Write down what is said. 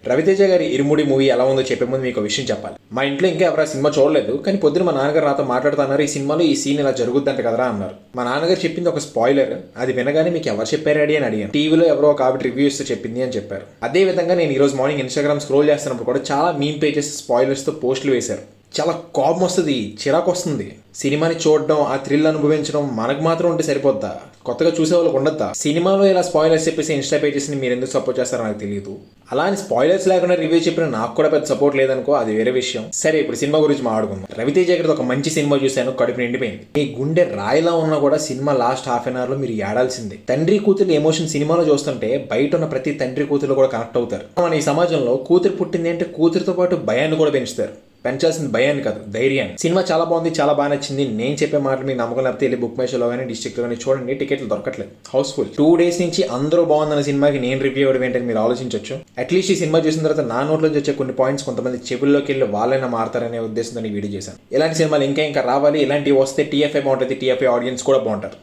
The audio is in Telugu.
రవితేజ గారి ఇరుముడి మూవీ ఎలా ఉందో చెప్పే ముందు మీకు విషయం చెప్పాలి. మా ఇంట్లో ఇంకా ఎవరు సినిమా చూడలేదు, కానీ పొద్దున మా నాన్నగారు నాతో మాట్లాడుతున్నారు, ఈ సినిమాలో ఈ సీన్ ఇలా జరుగుద్దంట కదరా అన్నారు. మా నాన్నగారు చెప్పింది ఒక స్పాయిలర్, అది వినగానే మీకు ఎవరు చెప్పారడి అని అడిగాను. టీవీలో ఎవరో ఒక ఆవిడ రివ్యూ ఇస్తూ చెప్పింది అని చెప్పారు. అదే విధంగా నేను ఈ రోజు మార్నింగ్ ఇన్స్టాగ్రామ్ స్క్రోల్ చేస్తున్నప్పుడు కూడా చాలా మీమ్ పేజెస్ స్పాయిలర్స్తో పోస్టులు వేశారు. చాలా కోపం వస్తుంది, చిరాకు వస్తుంది. సినిమాని చూడడం, ఆ థ్రిల్ అనుభవించడం మనకు మాత్రం ఉంటే సరిపోద్దా? కొత్తగా చూసే వాళ్ళకి ఉండద్దా? సినిమాలో ఇలా స్పాయిలర్స్ చెప్పేసి ఇన్స్టా పేజెస్ని మీరు ఎందుకు సపోర్ట్ చేస్తారో నాకు తెలియదు. అలా అని స్పాయిలర్స్ లేకుండా రివ్యూ చెప్పిన నాకు కూడా పెద్ద సపోర్ట్ లేదనుకో, అది వేరే విషయం. సరే, ఇప్పుడు సినిమా గురించి మాట్లాడుకుందాం. రవితేజ గారిది ఒక మంచి సినిమా చూశాను, కడుపు నిండిపోయింది. మీ గుండె రాయిలా ఉన్నా కూడా cinema last half an hour లో మీరు ఏడాల్సిందే. తండ్రి కూతురు ఎమోషన్ సినిమాలో చూస్తుంటే బయట ఉన్న ప్రతి తండ్రి కూతురు కూడా కనెక్ట్ అవుతారు. మన ఈ సమాజంలో కూతురు పుట్టింది అంటే కూతురుతో పాటు భయాన్ని కూడా పెంచుతారు. పెంచాల్సిన భయాన్ని కాదు, ధైర్యాన్ని. సినిమా చాలా బాగుంది, చాలా బాగా నచ్చింది. నేను చెప్పే మాటలు మీకు నమ్మకం లేకపోతే వెళ్ళి బుక్ మై షోలో కానీ డిస్ట్రిక్ట్లో కానీ చూడండి, టికెట్లు దొరకట్లేదు, హౌస్ఫుల్. 2 days నుంచి అందరూ బాగుందన్న సినిమాకి నేను రివ్యూ ఇవ్వడం ఏంటని మీరు ఆలోచించవచ్చు. అట్లీస్ట్ ఈ సినిమా చూసిన తర్వాత నా నోట్లోంచి వచ్చే కొన్ని పాయింట్స్ కొంతమంది చెవుల్లోకి వెళ్ళి వాళ్ళైనా మారతారనే ఉద్దేశంతో ఈ వీడియో చేశాను. ఇలాంటి సినిమాలు ఇంకా రావాలి, ఇలాంటివి వస్తే టీఎఫ్ఐ బాగుంటుంది, టీఎఫ్ఐ ఆడియన్స్ కూడా బాగుంటారు.